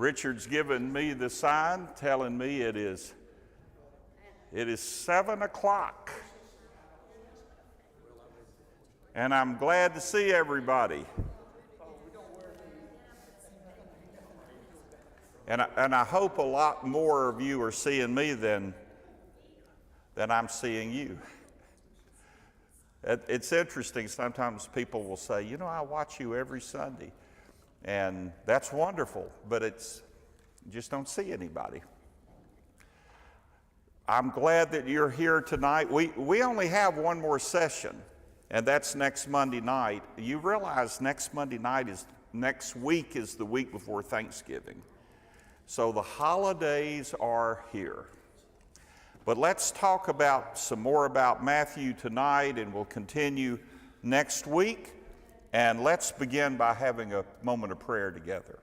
Richard's given me the sign telling me it is 7 o'clock. And I'm glad to see everybody. And I hope a lot more of you are seeing me than I'm seeing you. It's interesting, sometimes people will say, you know, I watch you every Sunday. And that's wonderful, but you just don't see anybody. I'm glad that you're here tonight. We only have one more session, and that's next Monday night. You realize next week is the week before Thanksgiving. So the holidays are here. But let's talk some more about Matthew tonight, and we'll continue next week. And let's begin by having a moment of prayer together.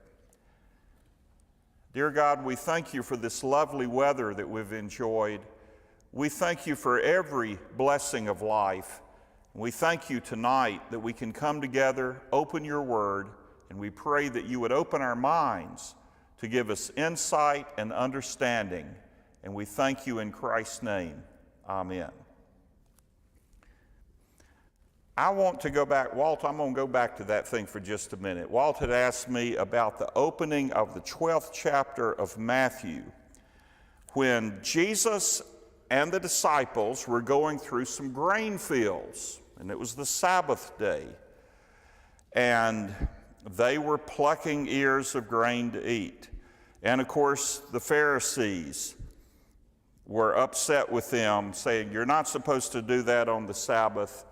Dear God, we thank you for this lovely weather that we've enjoyed. We thank you for every blessing of life. We thank you tonight that we can come together, open your word, and we pray that you would open our minds to give us insight and understanding. And we thank you in Christ's name. Amen. I want to go back, Walt, I'm going to go back to that thing for just a minute. Walt had asked me about the opening of the 12th chapter of Matthew when Jesus and the disciples were going through some grain fields, and it was the Sabbath day. And they were plucking ears of grain to eat. And of course, the Pharisees were upset with them, saying, you're not supposed to do that on the Sabbath.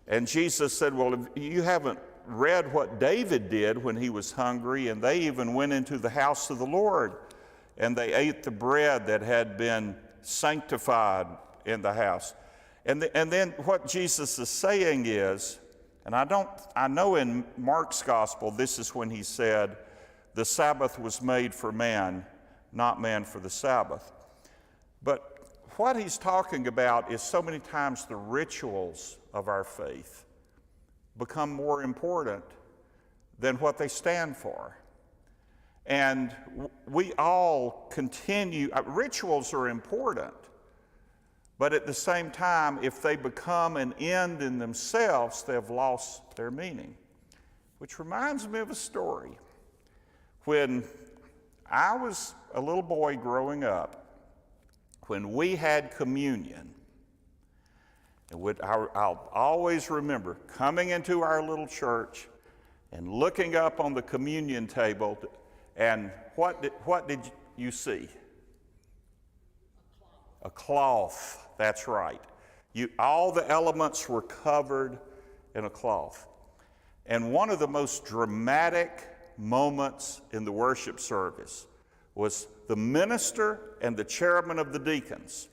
And Jesus said, well, if you haven't read what David did when he was hungry, and they even went into the house of the Lord, and they ate the bread that had been sanctified in the house. And then what Jesus is saying is, and I know in Mark's gospel, this is when he said, the Sabbath was made for man, not man for the Sabbath. But what he's talking about is so many times the rituals of our faith become more important than what they stand for. And we all continue, rituals are important, but at the same time, if they become an end in themselves, they've lost their meaning. Which reminds me of a story. When I was a little boy growing up, when we had communion, I'll always remember coming into our little church and looking up on the communion table, and what did you see? A cloth. That's right. All the elements were covered in a cloth. And one of the most dramatic moments in the worship service was the minister and the chairman of the deacons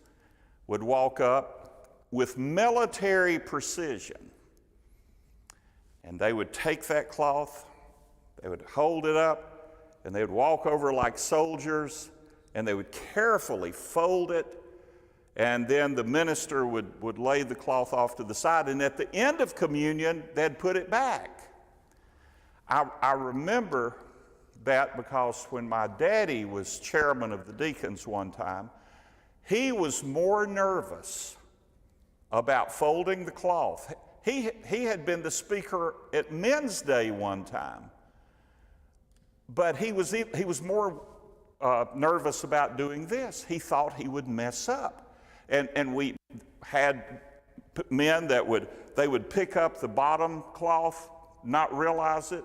would walk up with military precision, and they would take that cloth, they would hold it up, and they would walk over like soldiers, and they would carefully fold it, and then the minister would lay the cloth off to the side, and at the end of communion, they'd put it back. I remember that because when my daddy was chairman of the deacons one time, he was more nervous about folding the cloth. He had been the speaker at Men's Day one time, but he was more nervous about doing this. He thought he would mess up. And we had men that would pick up the bottom cloth, not realize it.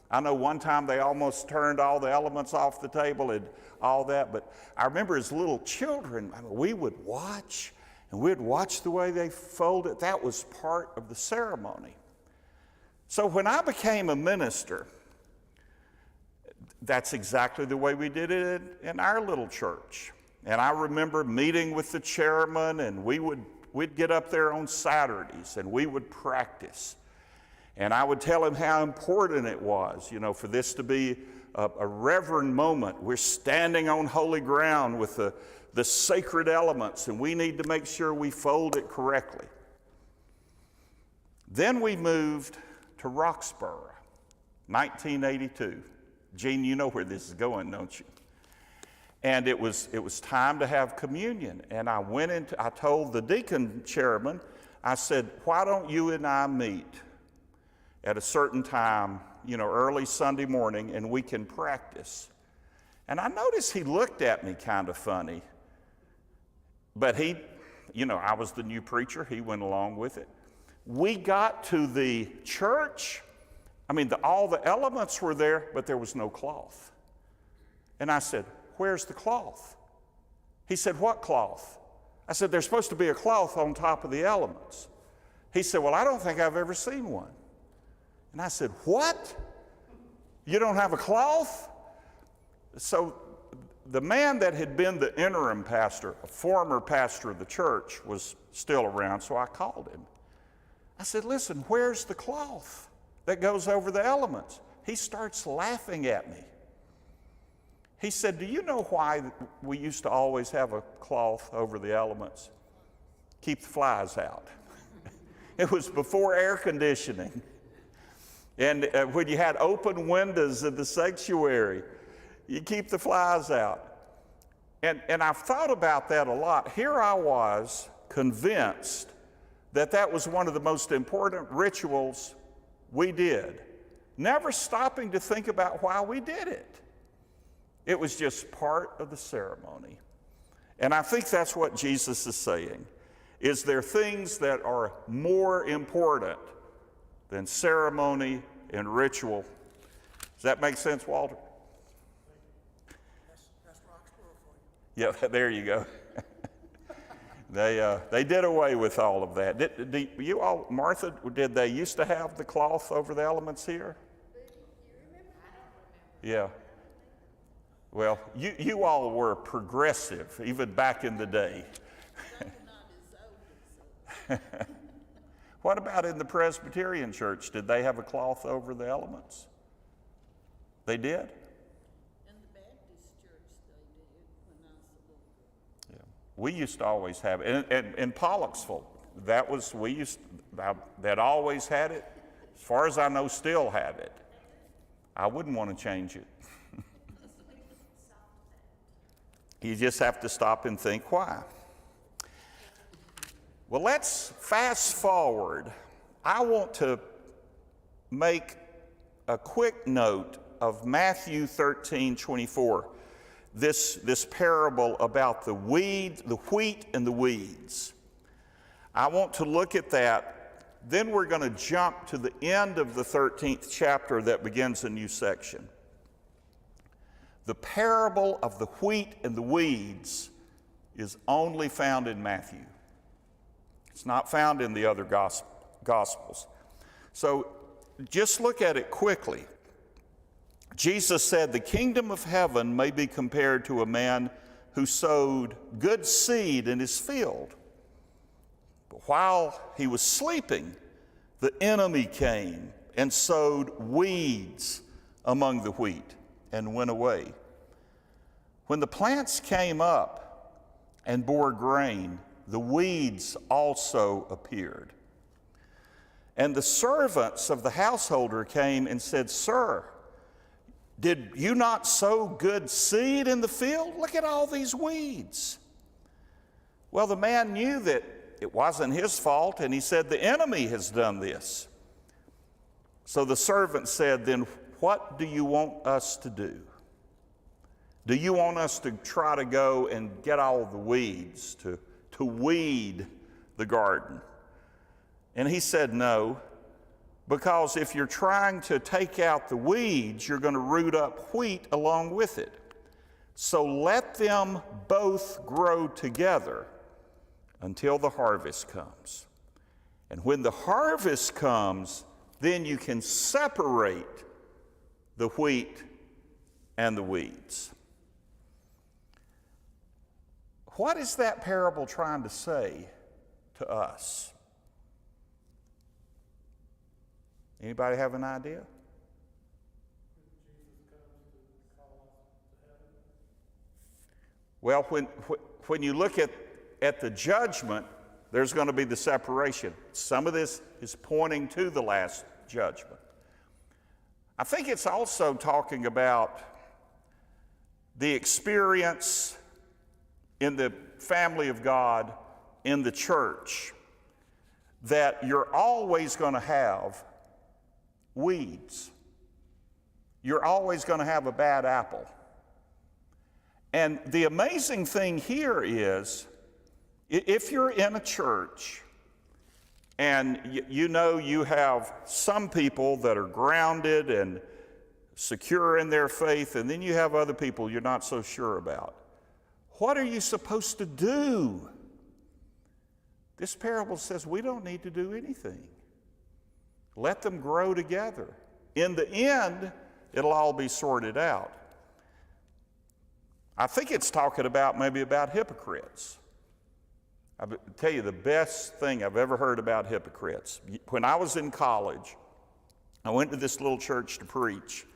I know one time they almost turned all the elements off the table and all that, but I remember as little children, we would watch, and we'd watch the way they fold it. That was part of the ceremony. So when I became a minister, that's exactly the way we did it in our little church. And I remember meeting with the chairman, and we'd get up there on Saturdays, and we would practice. And I would tell him how important it was, for this to be a reverend moment. We're standing on holy ground with the sacred elements, and we need to make sure we fold it correctly. Then we moved to Roxborough, 1982. Gene, you know where this is going, don't you? And it was time to have communion. And I told the deacon chairman, I said, why don't you and I meet at a certain time, early Sunday morning, and we can practice. And I noticed he looked at me kind of funny. But I was the new preacher. He went along with it. We got to the church. All the elements were there, but there was no cloth. And I said, where's the cloth? He said, what cloth? I said, there's supposed to be a cloth on top of the elements. He said, well, I don't think I've ever seen one. And I said, what? You don't have a cloth? So the man that had been the interim pastor, a former pastor of the church, was still around, so I called him. I said, listen, where's the cloth that goes over the elements? He starts laughing at me. He said, do you know why we used to always have a cloth over the elements? Keep the flies out. It was before air conditioning. And when you had open windows in the sanctuary, you keep the flies out. And I've thought about that a lot. Here I was convinced that was one of the most important rituals we did, never stopping to think about why we did it. It was just part of the ceremony. And I think that's what Jesus is saying. Is there things that are more important than ceremony and ritual? Does that make sense, Walter? That's Roxborough for you. Yeah, there you go. They did away with all of that. Did you all, Martha, did they used to have the cloth over the elements here? Yeah. Well, you all were progressive, even back in the day. What about in the Presbyterian church? Did they have a cloth over the elements? They did? In the Baptist church they did when I was a little girl. Yeah. We used to always have it. And in Pollocksville, that always had it. As far as I know, still have it. I wouldn't want to change it. You just have to stop and think why. Well, let's fast forward. I want to make a quick note of Matthew 13:24, this parable about the wheat and the weeds. I want to look at that. Then we're going to jump to the end of the 13th chapter that begins a new section. The parable of the wheat and the weeds is only found in Matthew. It's not found in the other Gospels. So just look at it quickly. Jesus said, the kingdom of heaven may be compared to a man who sowed good seed in his field. But while he was sleeping, the enemy came and sowed weeds among the wheat and went away. When the plants came up and bore grain, the weeds also appeared. And the servants of the householder came and said, Sir, did you not sow good seed in the field? Look at all these weeds. Well, the man knew that it wasn't his fault, and he said, the enemy has done this. So the servant said, then what do you want us to do? Do you want us to try to go and get all the weeds, to weed the garden? And he said, no, because if you're trying to take out the weeds, you're going to root up wheat along with it. So let them both grow together until the harvest comes. And when the harvest comes, then you can separate the wheat and the weeds. What is that parable trying to say to us? Anybody have an idea? Well, when you look at the judgment, there's going to be the separation. Some of this is pointing to the last judgment. I think it's also talking about the experience in the family of God, in the church, that you're always going to have weeds. You're always going to have a bad apple. And the amazing thing here is, if you're in a church and you know you have some people that are grounded and secure in their faith, and then you have other people you're not so sure about, what are you supposed to do? This parable says we don't need to do anything. Let them grow together. In the end, it'll all be sorted out. I think it's talking about maybe about hypocrites. I'll tell you the best thing I've ever heard about hypocrites. When I was in college, I went to this little church to preach,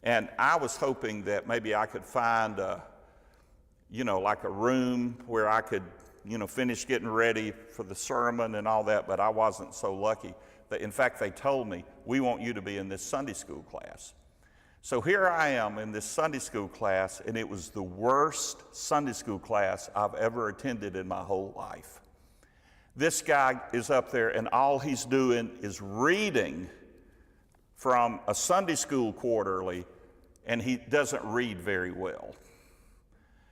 and I was hoping that maybe I could find like a room where I could, finish getting ready for the sermon and all that, but I wasn't so lucky. In fact, they told me, we want you to be in this Sunday school class. So here I am in this Sunday school class, and it was the worst Sunday school class I've ever attended in my whole life. This guy is up there, and all he's doing is reading from a Sunday school quarterly, and he doesn't read very well.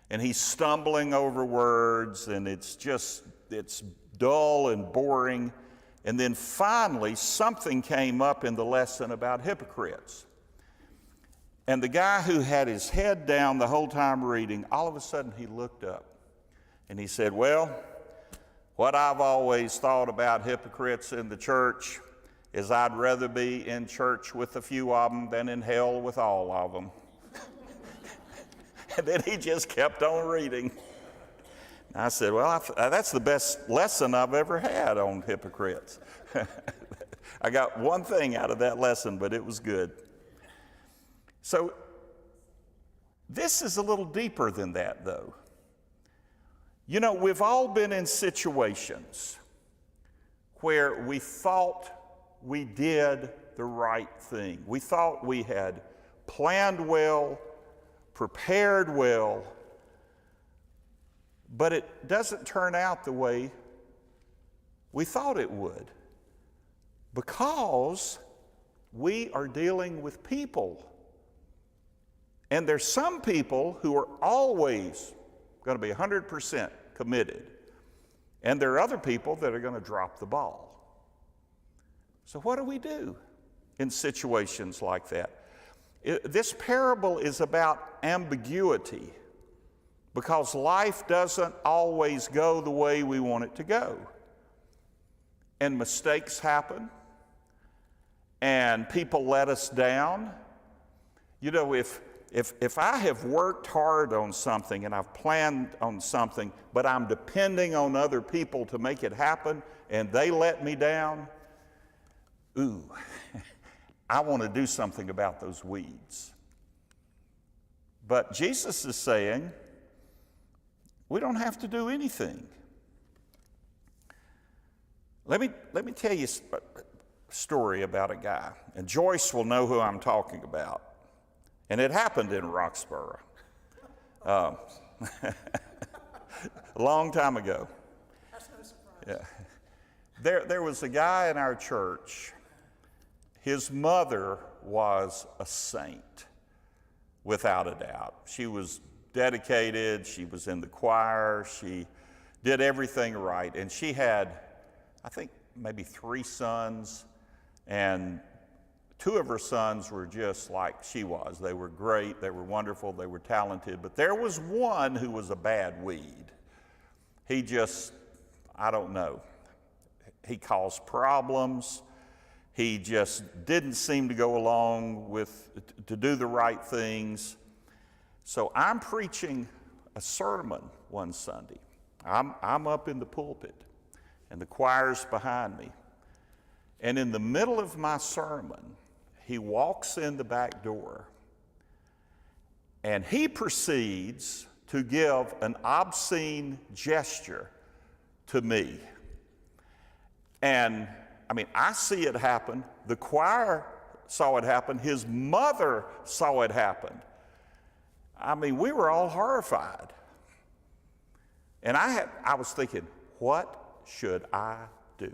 And he's stumbling over words, and it's dull and boring. And then finally, something came up in the lesson about hypocrites. And the guy who had his head down the whole time reading, all of a sudden he looked up and he said, well, what I've always thought about hypocrites in the church is I'd rather be in church with a few of them than in hell with all of them. And then he just kept on reading. And I said, well, that's the best lesson I've ever had on hypocrites. I got one thing out of that lesson, but it was good. So this is a little deeper than that, though. We've all been in situations where we thought we did the right thing. We thought we had planned well, prepared well, but it doesn't turn out the way we thought it would, because we are dealing with people. And there's some people who are always going to be 100% committed, and there are other people that are going to drop the ball. So what do we do in situations like that? This parable is about ambiguity, because life doesn't always go the way we want it to go. And mistakes happen, and people let us down. If I have worked hard on something and I've planned on something, but I'm depending on other people to make it happen, and they let me down, I want to do something about those weeds. But Jesus is saying, we don't have to do anything. Let me tell you a story about a guy, and Joyce will know who I'm talking about. And it happened in Roxborough a long time ago. That's no surprise. Yeah. There was a guy in our church. His mother was a saint, without a doubt. She was dedicated. She was in the choir. She did everything right. And she had, I think, maybe 3 sons, and 2 of her sons were just like she was. They were great, they were wonderful, they were talented, but there was one who was a bad weed. He just, I don't know, he caused problems. He just didn't seem to go along to do the right things. So I'm preaching a sermon one Sunday. I'm up in the pulpit, and the choir's behind me. And in the middle of my sermon, he walks in the back door, and he proceeds to give an obscene gesture to me. And I see it happen. The choir saw it happen. His mother saw it happen. I mean, we were all horrified. And I was thinking, what should I do?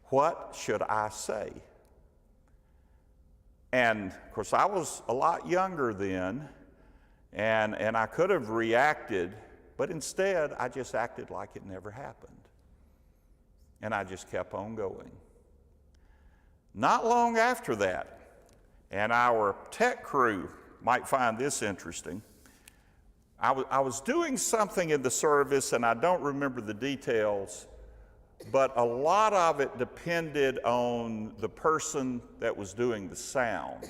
What should I say? And of course, I was a lot younger then, and I could have reacted, but instead I just acted like it never happened. And I just kept on going. Not long after that, and our tech crew might find this interesting, I was doing something in the service, and I don't remember the details, but a lot of it depended on the person that was doing the sound,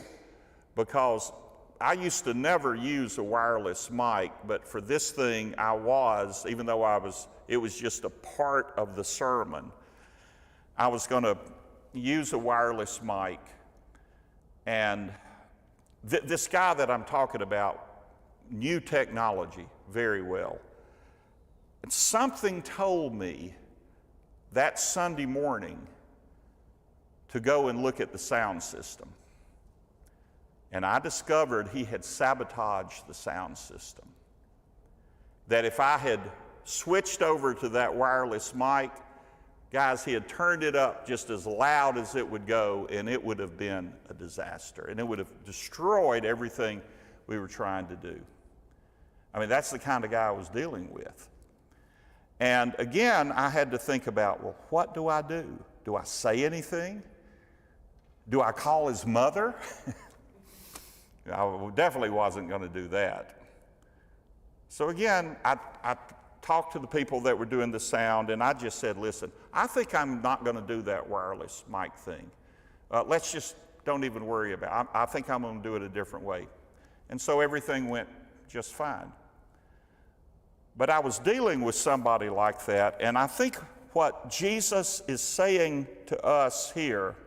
because I used to never use a wireless mic, but for this thing I was, even though it was just a part of the sermon. I was going to use a wireless mic, and this guy that I'm talking about knew technology very well. And something told me that Sunday morning to go and look at the sound system. And I discovered he had sabotaged the sound system. That if I had switched over to that wireless mic, guys, he had turned it up just as loud as it would go, and it would have been a disaster. And it would have destroyed everything we were trying to do. I mean, that's the kind of guy I was dealing with. And again, I had to think about, well, what do I do? Do I say anything? Do I call his mother? I definitely wasn't going to do that. So again, I talked to the people that were doing the sound, and I just said, listen, I think I'm not going to do that wireless mic thing. Let's just don't even worry about it. I think I'm going to do it a different way. And so everything went just fine. But I was dealing with somebody like that, and I think what Jesus is saying to us here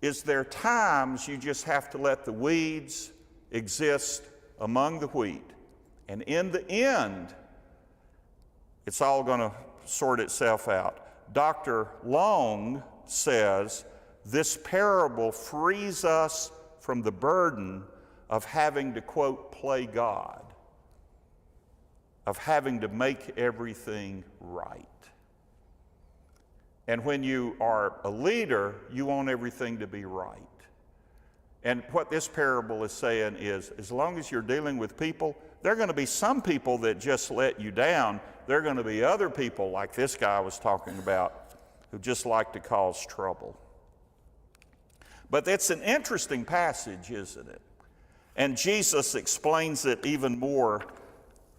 is there are times you just have to let the weeds exist among the wheat. And in the end, it's all going to sort itself out. Dr. Long says this parable frees us from the burden of having to, quote, play God, of having to make everything right. And when you are a leader, you want everything to be right. And what this parable is saying is, as long as you're dealing with people, there are going to be some people that just let you down. There are going to be other people, like this guy I was talking about, who just like to cause trouble. But it's an interesting passage, isn't it? And Jesus explains it even more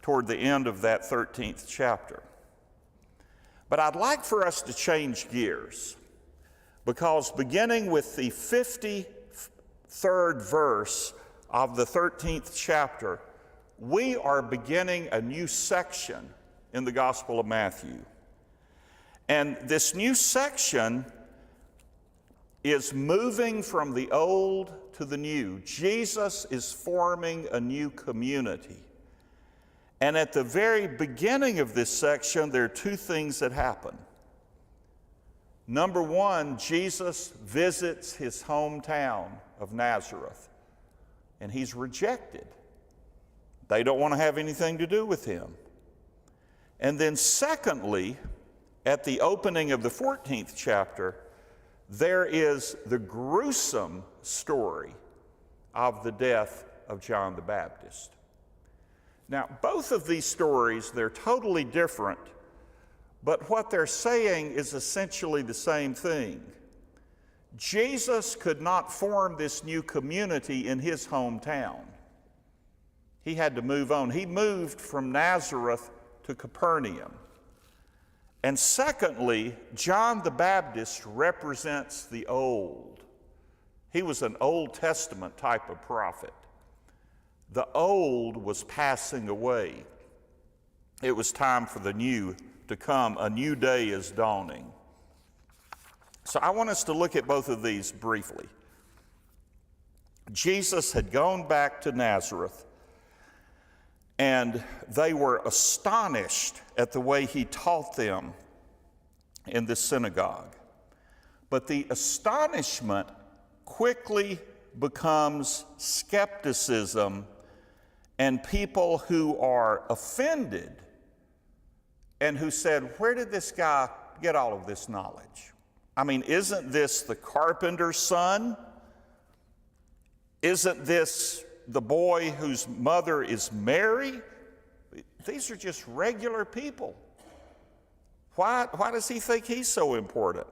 toward the end of that 13th chapter. But I'd like for us to change gears, because beginning with the 53rd verse of the 13th chapter, we are beginning a new section in the Gospel of Matthew. And this new section is moving from the old to the new. Jesus is forming a new community. And at the very beginning of this section, there are two things that happen. Number one, Jesus visits his hometown of Nazareth, and he's rejected. They don't want to have anything to do with him. And then secondly, at the opening of the 14th chapter, there is the gruesome story of the death of John the Baptist. Now, both of these stories, they're totally different, but what they're saying is essentially the same thing. Jesus could not form this new community in his hometown. He had to move on. He moved from Nazareth to Capernaum. And secondly, John the Baptist represents the old. He was an Old Testament type of prophet. The old was passing away. It was time for the new to come. A new day is dawning. So I want us to look at both of these briefly. Jesus had gone back to Nazareth, and they were astonished at the way he taught them in the synagogue. But the astonishment quickly becomes skepticism, and people who are offended and who said, where did this guy get all of this knowledge? I mean, isn't this the carpenter's son? Isn't this the boy whose mother is Mary? These are just regular people. Why does he think he's so important?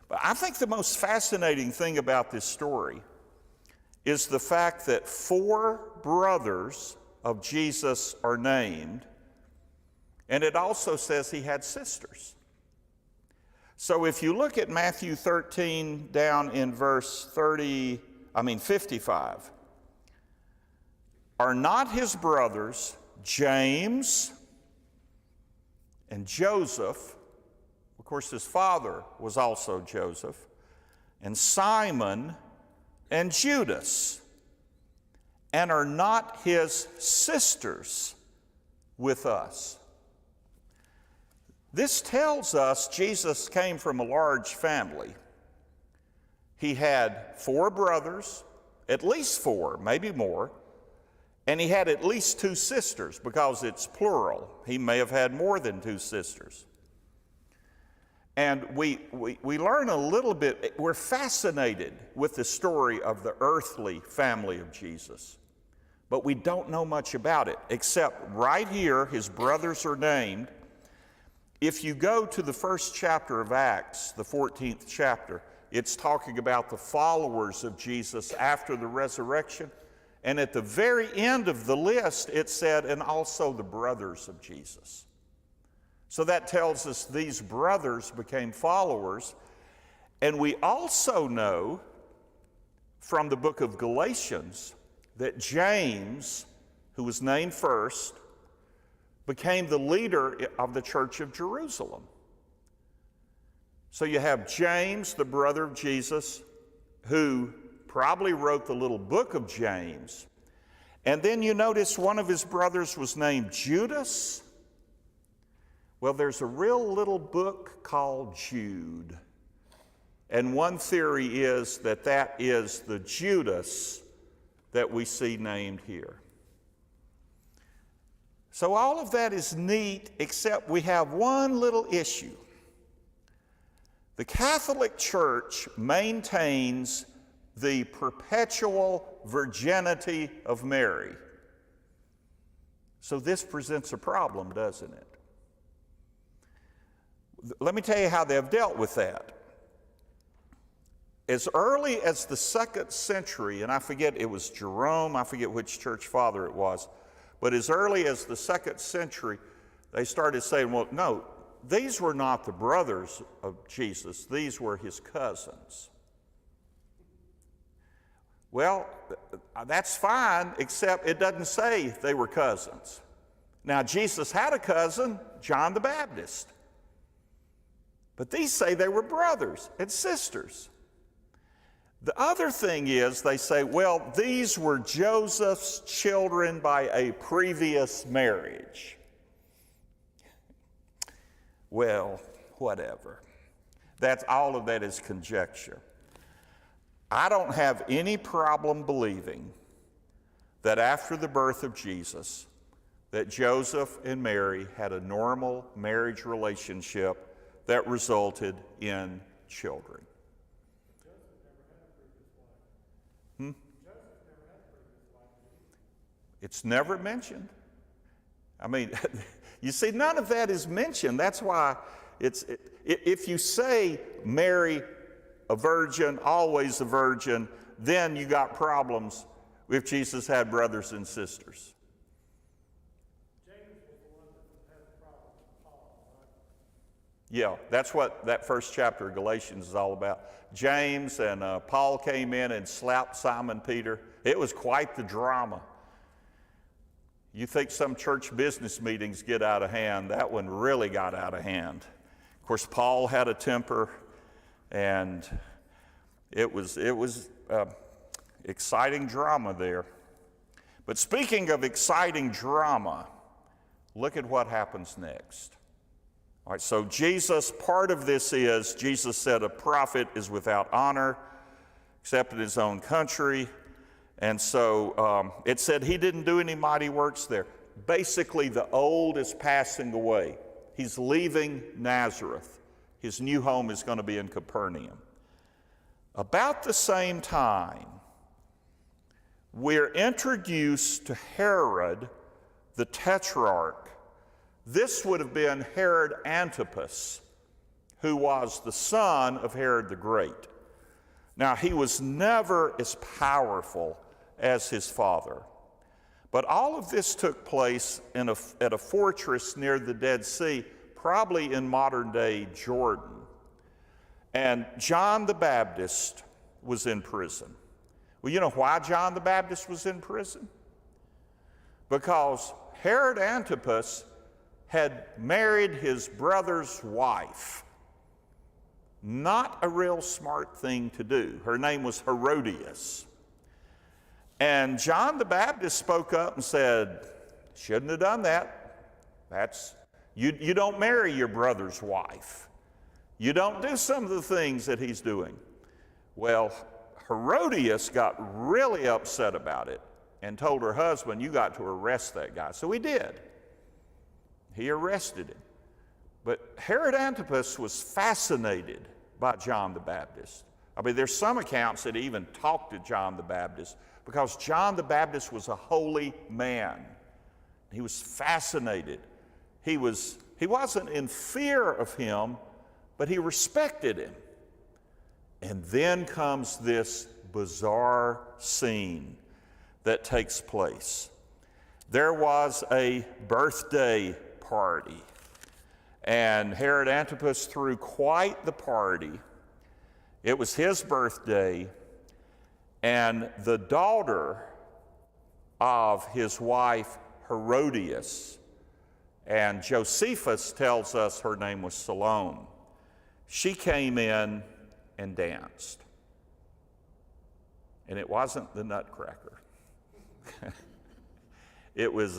But I think the most fascinating thing about this story is the fact that 4 brothers of Jesus are named, and it also says he had sisters. So if you look at Matthew 13 down in verse 55, are not his brothers James and Joseph, of course his father was also Joseph, and Simon and Judas, and are not his sisters with us? This tells us Jesus came from a large family. He had 4 brothers, at least 4, maybe more, and he had at least 2 sisters because it's plural. He may have had more than 2 sisters. And we learn a little bit, we're fascinated with the story of the earthly family of Jesus, but we don't know much about it, except right here, his brothers are named. If you go to the first chapter of Acts, the 14th chapter, it's talking about the followers of Jesus after the resurrection. And at the very end of the list, it said, and also the brothers of Jesus. So that tells us these brothers became followers. And we also know from the book of Galatians that James, who was named first, became the leader of the church of Jerusalem. So you have James, the brother of Jesus, who probably wrote the little book of James. And then you notice one of his brothers was named Judas. Well, there's a real little book called Jude. And one theory is that that is the Judas that we see named here. So all of that is neat, except we have one little issue. The Catholic Church maintains the perpetual virginity of Mary. So this presents a problem, doesn't it? Let me tell you how they've dealt with that. As early as the 2nd century, and I forget, it was Jerome, I forget which church father it was, but as early as the 2nd century, they started saying, well, no, these were not the brothers of Jesus, these were his cousins. Well, that's fine, except it doesn't say they were cousins. Now, Jesus had a cousin, John the Baptist. But these say they were brothers and sisters. The other thing is they say, well, these were Joseph's children by a previous marriage. Well, whatever. All of that is conjecture. I don't have any problem believing that after the birth of Jesus, that Joseph and Mary had a normal marriage relationship that resulted in children. It's never mentioned. I mean, you see, none of that is mentioned. That's why if you say Mary, a virgin, always a virgin, then you got problems if Jesus had brothers and sisters. James was the one that had a problem with Paul, right? Yeah, that's what that first chapter of Galatians is all about. James and Paul came in and slapped Simon Peter. It was quite the drama. You think some church business meetings get out of hand. That one really got out of hand. Of course, Paul had a temper, and it was exciting drama there. But speaking of exciting drama, look at what happens next. All right, so Jesus, part of this is, Jesus said a prophet is without honor, except in his own country. And so it said he didn't do any mighty works there. Basically, the old is passing away. He's leaving Nazareth. His new home is going to be in Capernaum. About the same time, we're introduced to Herod, the Tetrarch. This would have been Herod Antipas, who was the son of Herod the Great. Now, he was never as powerful as his father. But all of this took place at a fortress near the Dead Sea, probably in modern-day Jordan. And John the Baptist was in prison. Well, you know why John the Baptist was in prison? Because Herod Antipas had married his brother's wife. Not a real smart thing to do. Her name was Herodias. And John the Baptist spoke up and said, shouldn't have done that. You don't marry your brother's wife. You don't do some of the things that he's doing. Well, Herodias got really upset about it and told her husband, you got to arrest that guy. So he did. He arrested him. But Herod Antipas was fascinated by John the Baptist. I mean, there's some accounts that even talked to John the Baptist because John the Baptist was a holy man. He was fascinated. He wasn't in fear of him, but he respected him. And then comes this bizarre scene that takes place. There was a birthday party, and Herod Antipas threw quite the party. It was his birthday, and the daughter of his wife Herodias, and Josephus tells us her name was Salome, she came in and danced. And it wasn't the Nutcracker. It was,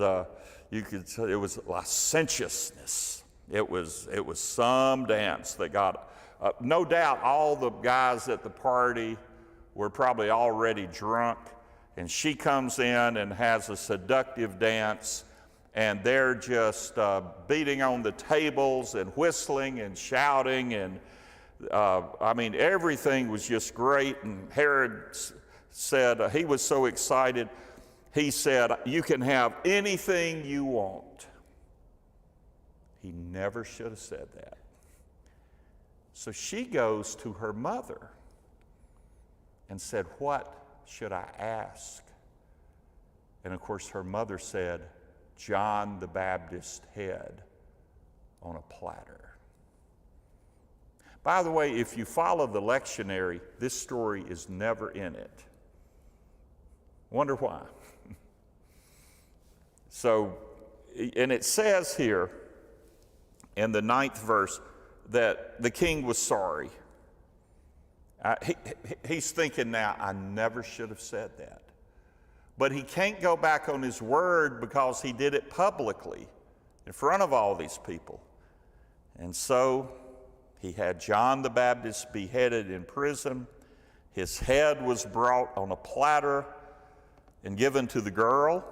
you could say, it was licentiousness. It was some dance that got, no doubt all the guys at the party were probably already drunk, and she comes in and has a seductive dance, and they're just beating on the tables and whistling and shouting, and I mean, everything was just great. And Herod said, he was so excited, he said, you can have anything you want. He never should have said that. So she goes to her mother and said, what should I ask? And of course, her mother said, John the Baptist's head on a platter. By the way, if you follow the lectionary, this story is never in it. Wonder why? So, and it says here in the 9th verse that the king was sorry. He's thinking now, I never should have said that. But he can't go back on his word because he did it publicly in front of all these people. And so he had John the Baptist beheaded in prison. His head was brought on a platter and given to the girl,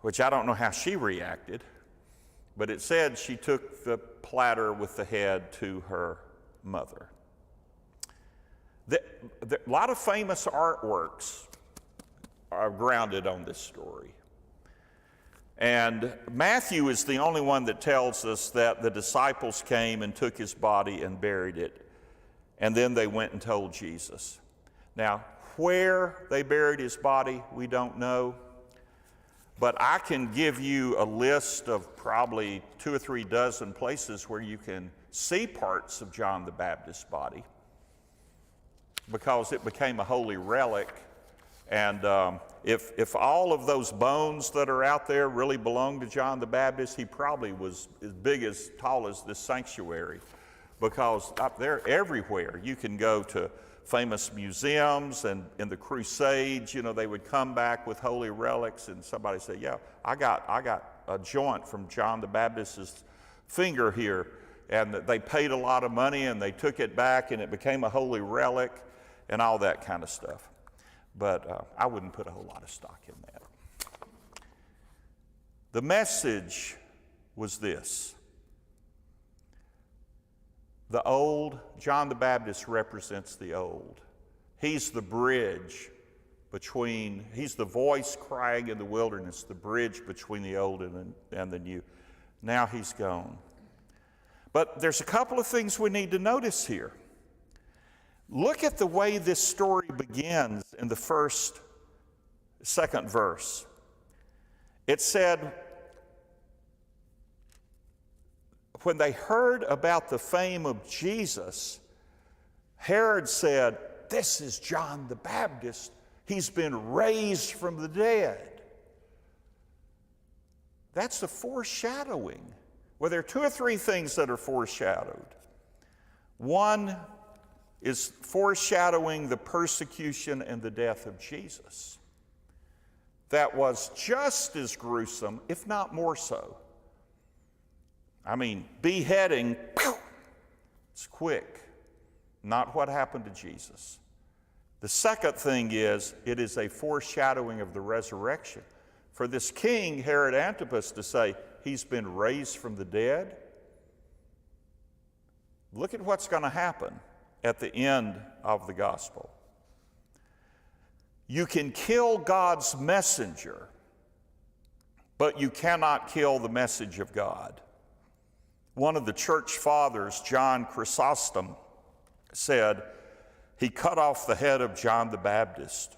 which I don't know how she reacted, but it said she took the platter with the head to her mother. A lot of famous artworks are grounded on this story. And Matthew is the only one that tells us that the disciples came and took his body and buried it, and then they went and told Jesus. Now, where they buried his body, we don't know, but I can give you a list of probably 2 or 3 dozen places where you can see parts of John the Baptist's body, because it became a holy relic. And if all of those bones that are out there really belong to John the Baptist, he probably was as big, as tall as this sanctuary, because up there everywhere you can go to famous museums, and in the Crusades, you know, they would come back with holy relics, and somebody say, yeah, I got a joint from John the Baptist's finger here, and they paid a lot of money and they took it back and it became a holy relic and all that kind of stuff. But I wouldn't put a whole lot of stock in that. The message was this. The old, John the Baptist represents the old. He's the bridge between, he's the voice crying in the wilderness, the bridge between the old and the new. Now he's gone. But there's a couple of things we need to notice here. Look at the way this story begins in the second verse. It said, when they heard about the fame of Jesus, Herod said, "This is John the Baptist. He's been raised from the dead." That's a foreshadowing. Well, there are two or three things that are foreshadowed. One is foreshadowing the persecution and the death of Jesus. That was just as gruesome, if not more so. I mean, beheading, it's quick. Not what happened to Jesus. The second thing is, it is a foreshadowing of the resurrection. For this king, Herod Antipas, to say he's been raised from the dead, look at what's going to happen at the end of the gospel. You can kill God's messenger, but you cannot kill the message of God. One of the church fathers, John Chrysostom, said he cut off the head of John the Baptist,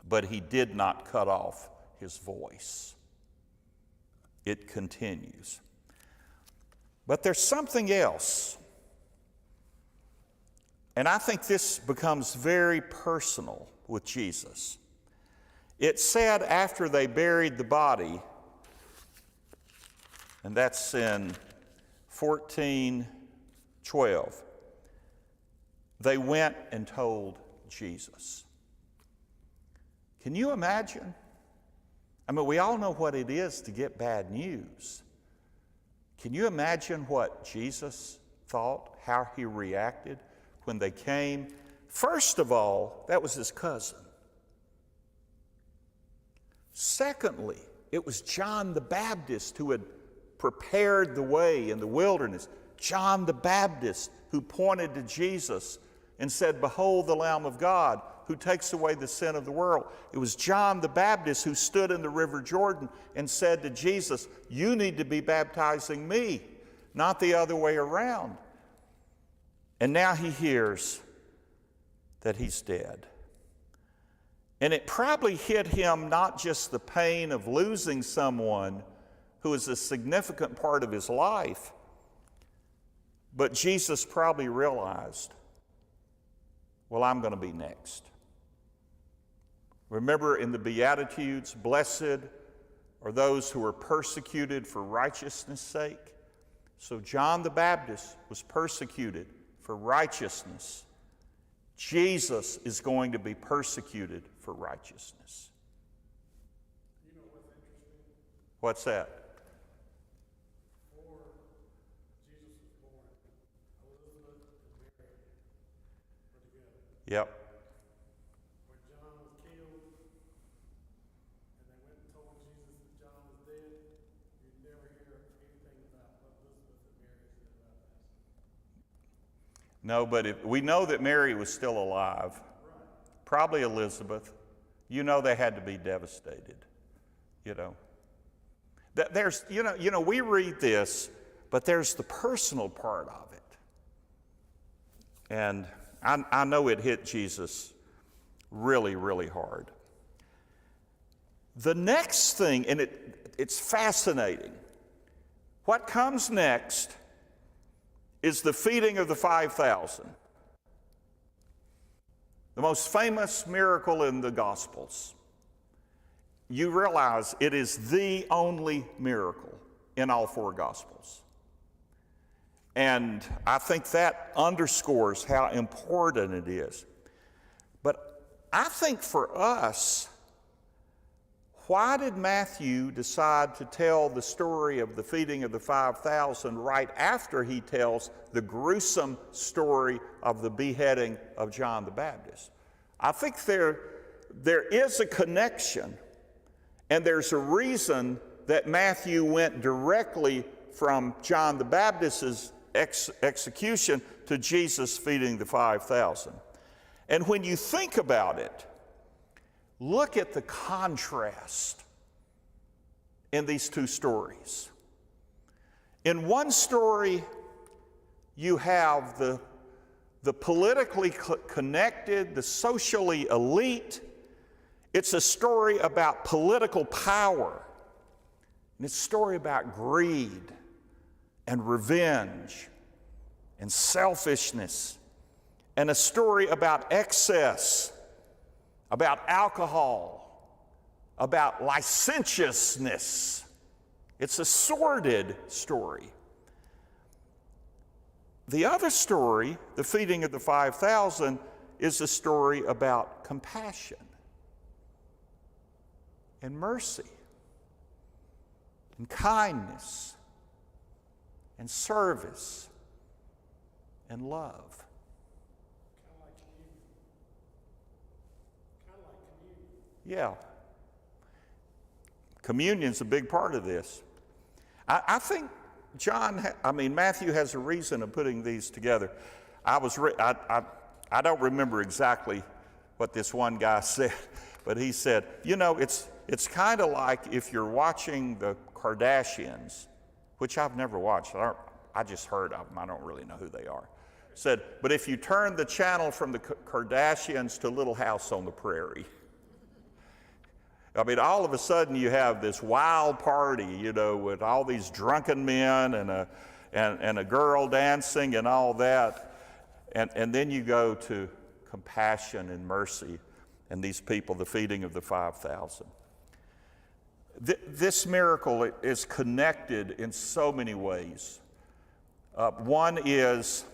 but he did not cut off his voice. It continues. But there's something else. And I think this becomes very personal with Jesus. It said after they buried the body, and that's in 14:12, they went and told Jesus. Can you imagine? I mean, we all know what it is to get bad news. Can you imagine what Jesus thought, how he reacted when they came? First of all, that was his cousin. Secondly, it was John the Baptist who had prepared the way in the wilderness. John the Baptist who pointed to Jesus and said, "Behold the Lamb of God who takes away the sin of the world." It was John the Baptist who stood in the River Jordan and said to Jesus, "You need to be baptizing me, not the other way around." And now he hears that he's dead. And it probably hit him not just the pain of losing someone who is a significant part of his life, but Jesus probably realized, well, I'm going to be next. Remember in the Beatitudes, blessed are those who are persecuted for righteousness' sake. So John the Baptist was persecuted for righteousness. Jesus is going to be persecuted for righteousness. You know what's interesting? What's that? Before Jesus was born, Elizabeth and Mary were together. Yep. When John was killed, and they went and told Jesus that John was dead, you'd never hear anything about what Elizabeth and Mary said about this. No, but we know that Mary was still alive. Probably Elizabeth. You know they had to be devastated. You know. There's, we read this, but there's the personal part of it. And I know it hit Jesus really, really hard. The next thing, and it's fascinating. What comes next is the feeding of the 5,000. The most famous miracle in the Gospels. You realize it is the only miracle in all four Gospels. And I think that underscores how important it is. But I think for us, why did Matthew decide to tell the story of the feeding of the 5,000 right after he tells the gruesome story of the beheading of John the Baptist? I think there is a connection, and there's a reason that Matthew went directly from John the Baptist's execution to Jesus feeding the 5,000. And when you think about it, look at the contrast in these two stories. In one story, you have the politically connected, the socially elite. It's a story about political power. And it's a story about greed and revenge and selfishness, and a story about excess, about alcohol, about licentiousness. It's a sordid story. The other story, the feeding of the 5,000, is a story about compassion and mercy and kindness and service and love. Yeah. Communion's a big part of this. I think Matthew has a reason of putting these together. I don't remember exactly what this one guy said, but he said, it's kind of like if you're watching the Kardashians, which I've never watched. I just heard of them. I don't really know who they are. Said, but if you turn the channel from the Kardashians to Little House on the Prairie, all of a sudden you have this wild party, with all these drunken men and a girl dancing and all that. And then you go to compassion and mercy and these people, the feeding of the 5,000. This miracle is connected in so many ways. One is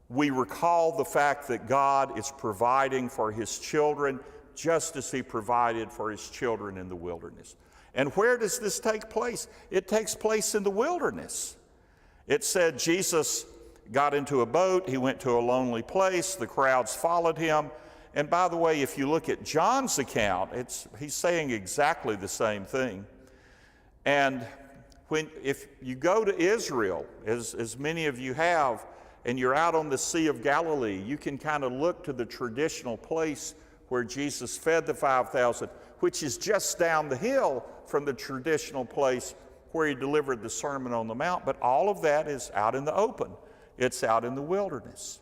we recall the fact that God is providing for his children just as he provided for his children in the wilderness. And where does this take place? It takes place in the wilderness. It said Jesus got into a boat, he went to a lonely place, the crowds followed him. And by the way, if you look at John's account, he's saying exactly the same thing. And if you go to Israel, as many of you have, and you're out on the Sea of Galilee, you can kind of look to the traditional place where Jesus fed the 5,000, which is just down the hill from the traditional place where he delivered the Sermon on the Mount. But all of that is out in the open. It's out in the wilderness.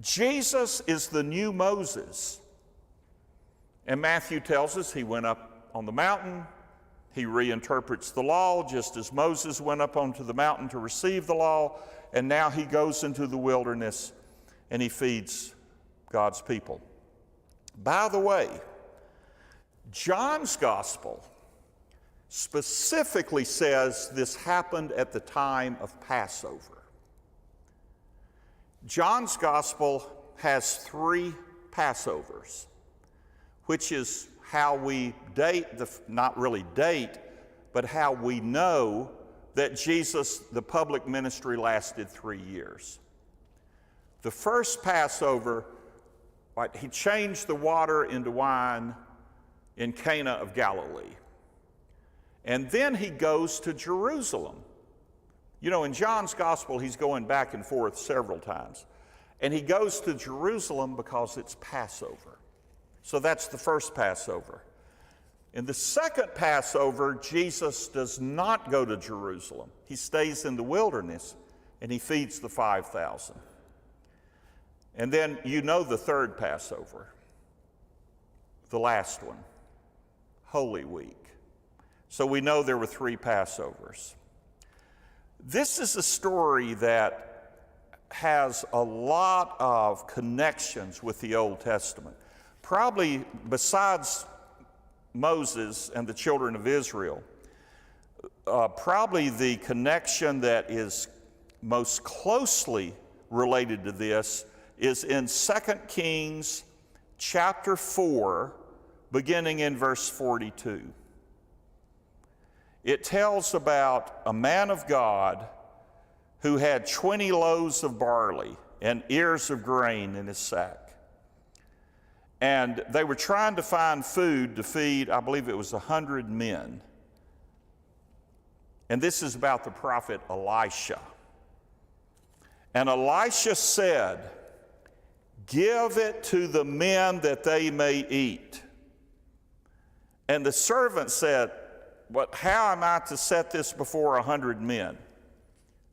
Jesus is the new Moses. And Matthew tells us he went up on the mountain. He reinterprets the law just as Moses went up onto the mountain to receive the law. And now he goes into the wilderness and he feeds God's people. By the way, John's gospel specifically says this happened at the time of Passover. John's gospel has 3 Passovers, which is how we date, not really date, but how we know that the public ministry lasted 3 years. The first Passover, he changed the water into wine in Cana of Galilee. And then he goes to Jerusalem. In John's gospel, he's going back and forth several times. And he goes to Jerusalem because it's Passover. So that's the first Passover. In the second Passover, Jesus does not go to Jerusalem. He stays in the wilderness and he feeds the 5,000. And then the third Passover, the last one, Holy Week. So we know there were 3 Passovers. This is a story that has a lot of connections with the Old Testament. Probably besides Moses and the children of Israel, probably the connection that is most closely related to this is in 2 Kings chapter 4, beginning in verse 42. It tells about a man of God who had 20 loaves of barley and ears of grain in his sack. And they were trying to find food to feed, I believe it was 100 men. And this is about the prophet Elisha. And Elisha said, "Give it to the men that they may eat." And the servant said, "But how am I to set this before 100 men?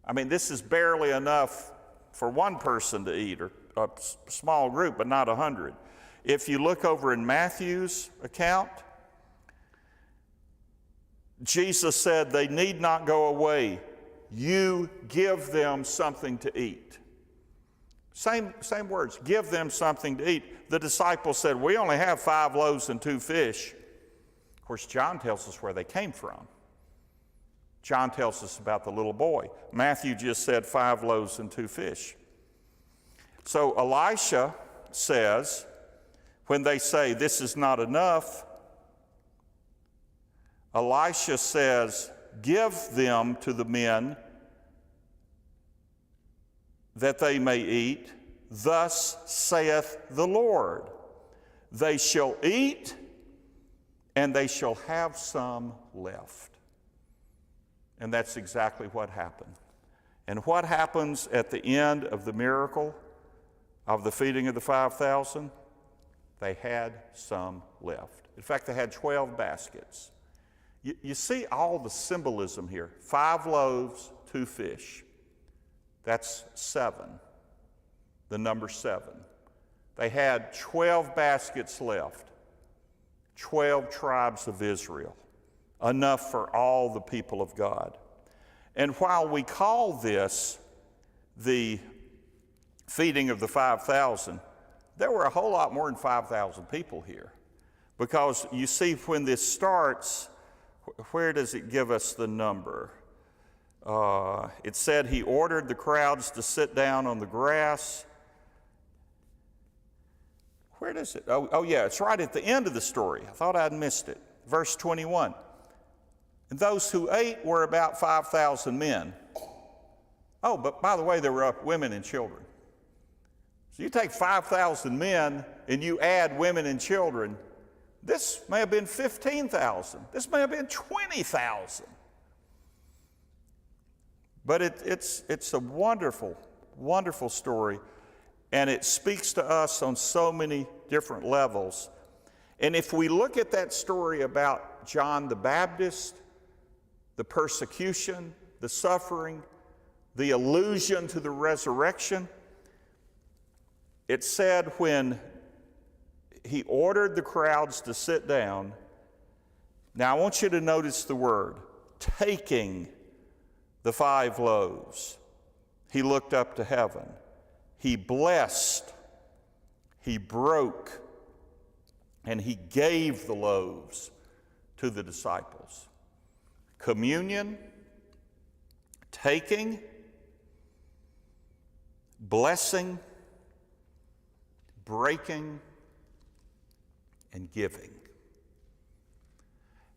I mean, this is barely enough for one person to eat, or a small group, but not 100. If you look over in Matthew's account, Jesus said, "They need not go away. You give them something to eat." Same words, give them something to eat. The disciples said, "We only have 5 loaves and 2 fish. Of course, John tells us where they came from. John tells us about the little boy. Matthew just said 5 loaves and 2 fish. So Elisha says, when they say this is not enough, Elisha says, "Give them to the men that they may eat. Thus saith the Lord, they shall eat, and they shall have some left." And that's exactly what happened. And what happens at the end of the miracle of the feeding of the 5,000? They had some left. In fact, they had 12 baskets. You see all the symbolism here. 5 loaves, 2 fish. That's 7, the number 7. They had 12 baskets left, 12 tribes of Israel, enough for all the people of God. And while we call this the feeding of the 5,000, there were a whole lot more than 5,000 people here. Because you see, when this starts, where does it give us the number? It said he ordered the crowds to sit down on the grass. Where does it? Oh yeah, it's right at the end of the story. I thought I'd missed it. Verse 21. And those who ate were about 5,000 men. Oh, but by the way, there were women and children. So you take 5,000 men and you add women and children, this may have been 15,000. This may have been 20,000. But it's a wonderful, wonderful story, and it speaks to us on so many different levels. And if we look at that story about John the Baptist, the persecution, the suffering, the allusion to the resurrection, it said when he ordered the crowds to sit down. Now I want you to notice the word, taking the 5 loaves. He looked up to heaven. He blessed, he broke, and he gave the loaves to the disciples. Communion, taking, blessing, breaking, and giving.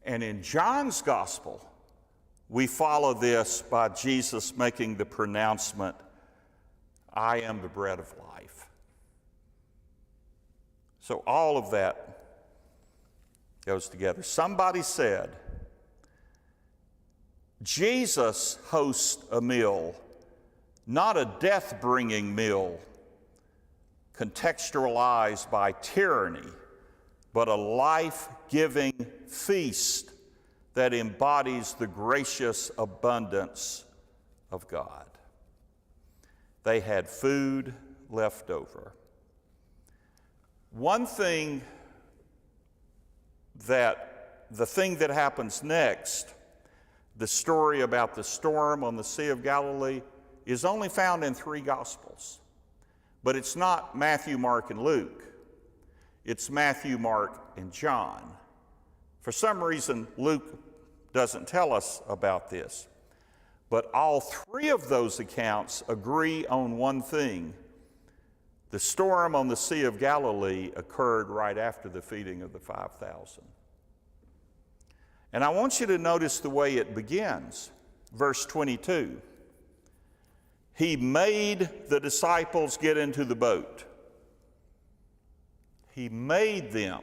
And in John's gospel, we follow this by Jesus making the pronouncement, "I am the bread of life." So all of that goes together. Somebody said, Jesus hosts a meal, not a death-bringing meal, contextualized by tyranny, but a life-giving feast that embodies the gracious abundance of God. They had food left over. One thing the thing that happens next, the story about the storm on the Sea of Galilee, is only found in 3 Gospels. But it's not Matthew, Mark, and Luke. It's Matthew, Mark, and John. For some reason, Luke doesn't tell us about this. But all 3 of those accounts agree on one thing. The storm on the Sea of Galilee occurred right after the feeding of the 5,000. And I want you to notice the way it begins. Verse 22. He made the disciples get into the boat. He made them.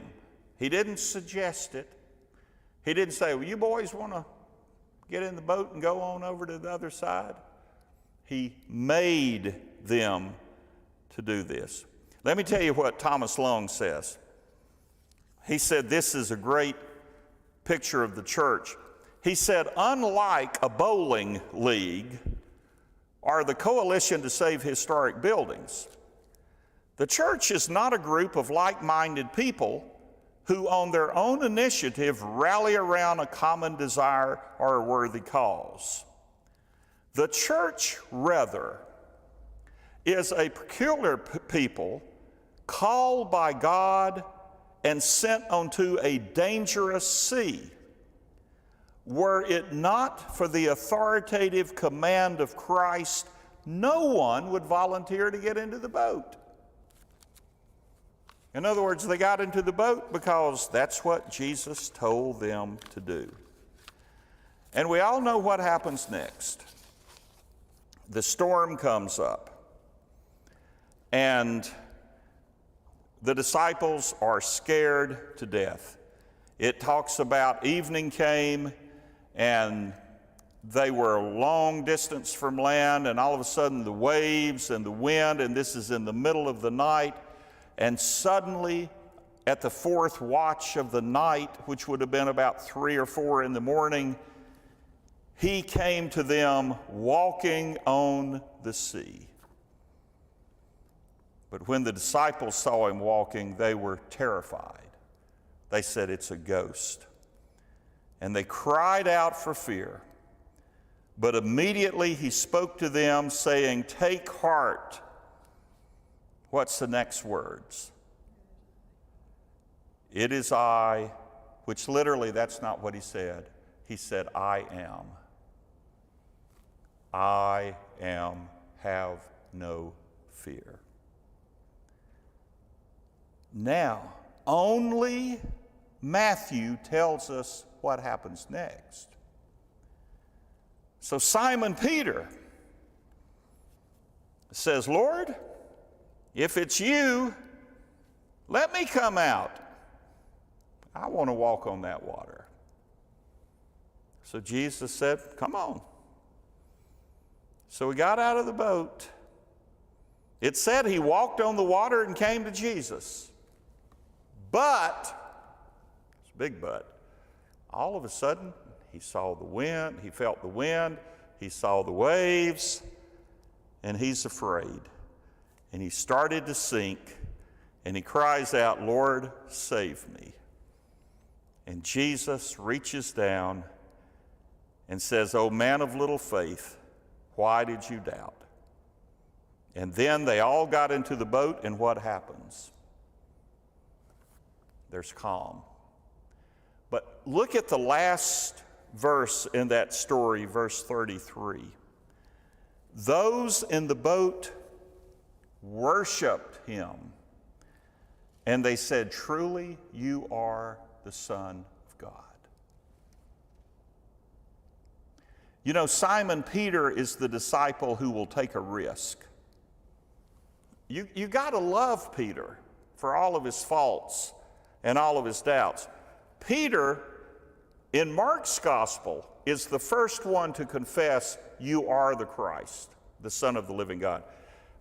He didn't suggest it. He didn't say, well, you boys want to get in the boat and go on over to the other side? He made them to do this. Let me tell you what Thomas Long says. He said this is a great picture of the church. He said, unlike a bowling league or the Coalition to Save Historic Buildings, the church is not a group of like-minded people who on their own initiative rally around a common desire or a worthy cause. The church, rather, is a peculiar people called by God and sent onto a dangerous sea. Were it not for the authoritative command of Christ, no one would volunteer to get into the boat. In other words, they got into the boat because that's what Jesus told them to do. And we all know what happens next. The storm comes up, and the disciples are scared to death. It talks about evening came, and they were a long distance from land, and all of a sudden the waves and the wind, and this is in the middle of the night, and suddenly at the fourth watch of the night, which would have been about 3 or 4 in the morning, he came to them walking on the sea. But when the disciples saw him walking, they were terrified. They said, it's a ghost. And they cried out for fear. But immediately he spoke to them, saying, take heart. What's the next words? It is I, which literally that's not what he said. He said, I am. I am, have no fear. Now, only Matthew tells us what happens next. So Simon Peter says, Lord, if it's you, let me come out. I want to walk on that water. So Jesus said, come on. So he got out of the boat. It said he walked on the water and came to Jesus. But, it's a big but, all of a sudden he saw the wind, he felt the wind, he saw the waves, and he's afraid. And he started to sink, and he cries out, Lord, save me. And Jesus reaches down and says, O man of little faith, why did you doubt? And then they all got into the boat, and what happens? There's calm. But look at the last verse in that story, verse 33. Those in the boat worshiped him, and they said, truly, you are the Son of God. You know, Simon Peter is the disciple who will take a risk. You got to love Peter for all of his faults and all of his doubts. Peter, in Mark's gospel, is the first one to confess, you are the Christ, the Son of the living God.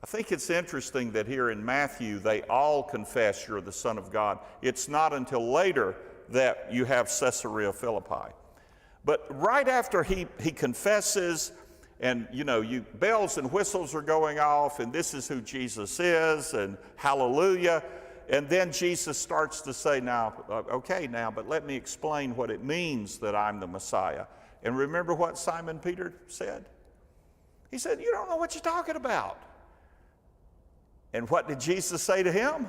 I think it's interesting that here in Matthew, they all confess you're the Son of God. It's not until later that you have Caesarea Philippi. But right after he confesses, and bells and whistles are going off, and this is who Jesus is, and hallelujah. And then Jesus starts to say, but let me explain what it means that I'm the Messiah. And remember what Simon Peter said? He said, you don't know what you're talking about. And what did Jesus say to him?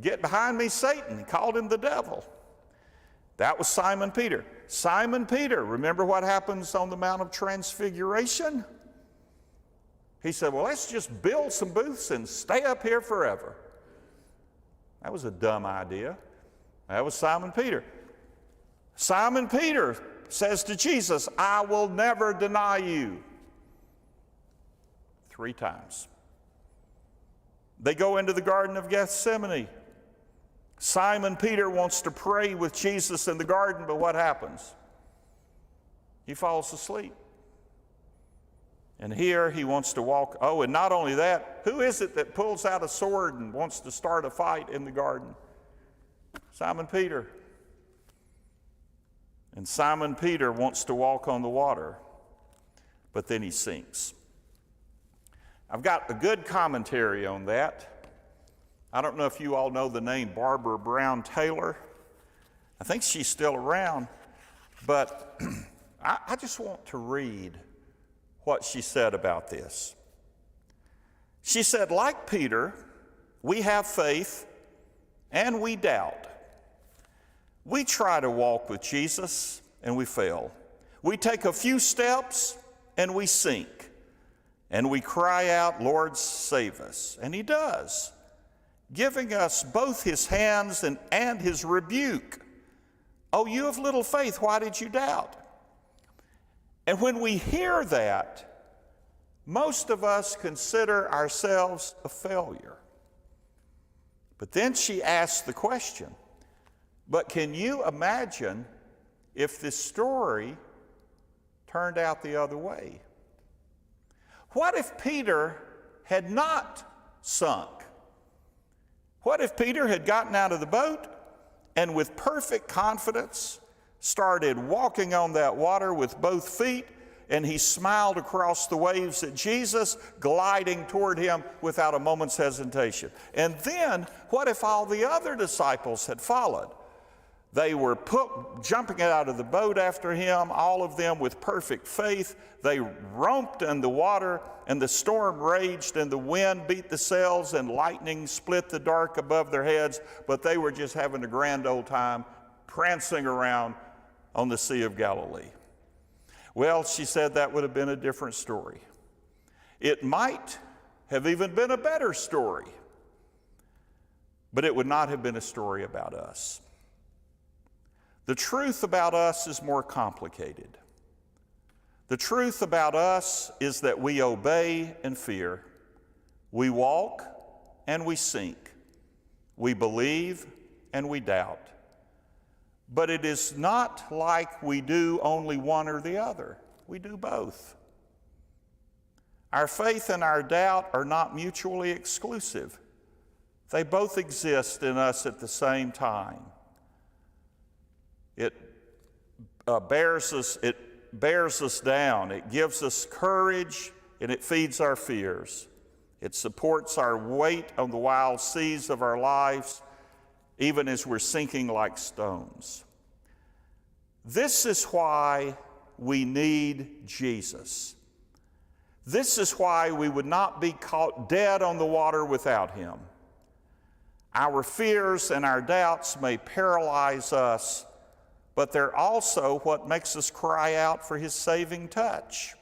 Get behind me, Satan. He called him the devil. That was Simon Peter. Simon Peter, remember what happens on the Mount of Transfiguration? He said, well, let's just build some booths and stay up here forever. That was a dumb idea. That was Simon Peter. Simon Peter says to Jesus, I will never deny you. 3 times. They go into the Garden of Gethsemane. Simon Peter wants to pray with Jesus in the garden, but what happens? He falls asleep. And here he wants to walk. Oh, and not only that, who is it that pulls out a sword and wants to start a fight in the garden? Simon Peter. And Simon Peter wants to walk on the water, but then he sinks. I've got a good commentary on that. I don't know if you all know the name Barbara Brown Taylor. I think she's still around, but I just want to read what she said about this. She said, like Peter, we have faith and we doubt. We try to walk with Jesus and we fail. We take a few steps and we sink. And we cry out, Lord, save us. And he does, giving us both his hands and his rebuke. Oh, you of little faith, why did you doubt? And when we hear that, most of us consider ourselves a failure. But then she asks the question, but can you imagine if this story turned out the other way? What if Peter had not sunk? What if Peter had gotten out of the boat and with perfect confidence started walking on that water with both feet, and he smiled across the waves at Jesus, gliding toward him without a moment's hesitation? And then, what if all the other disciples had followed? They were jumping out of the boat after him, all of them with perfect faith. They romped in the water, and the storm raged, and the wind beat the sails, and lightning split the dark above their heads, but they were just having a grand old time prancing around on the Sea of Galilee. Well, she said that would have been a different story. It might have even been a better story, but it would not have been a story about us. The truth about us is more complicated. The truth about us is that we obey and fear. We walk and we sink. We believe and we doubt. But it is not like we do only one or the other. We do both. Our faith and our doubt are not mutually exclusive. They both exist in us at the same time. It bears us down. It gives us courage, and it feeds our fears. It supports our weight on the wild seas of our lives, even as we're sinking like stones. This is why we need Jesus. This is why we would not be caught dead on the water without him. Our fears and our doubts may paralyze us, but they're also what makes us cry out for his saving touch.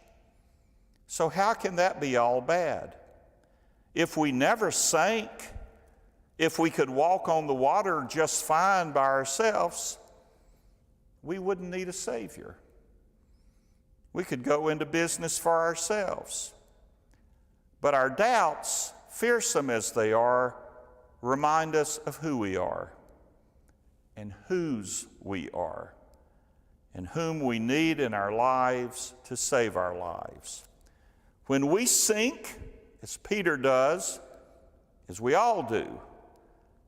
So how can that be all bad? If we never sank, if we could walk on the water just fine by ourselves, we wouldn't need a Savior. We could go into business for ourselves. But our doubts, fearsome as they are, remind us of who we are and whose we are, and whom we need in our lives to save our lives. When we sink, as Peter does, as we all do,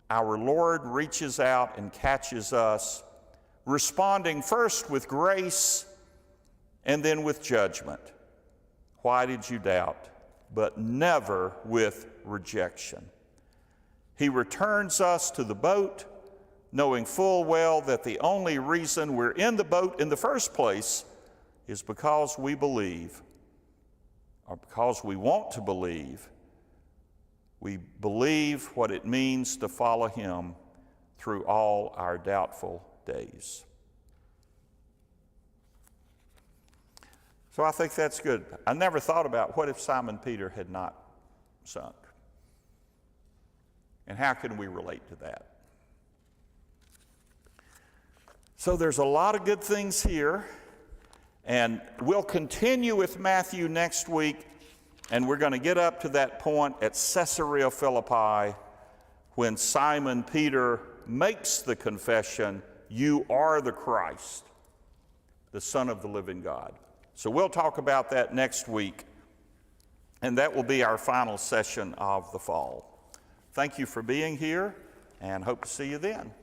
our Lord reaches out and catches us, responding first with grace and then with judgment. Why did you doubt? But never with rejection. He returns us to the boat, knowing full well that the only reason we're in the boat in the first place is because we believe, or because we want to believe. We believe what it means to follow him through all our doubtful days. So I think that's good. I never thought about what if Simon Peter had not sunk? And how can we relate to that? So there's a lot of good things here. And we'll continue with Matthew next week. And we're going to get up to that point at Caesarea Philippi when Simon Peter makes the confession, "You are the Christ, the Son of the living God." So we'll talk about that next week. And that will be our final session of the fall. Thank you for being here, and hope to see you then.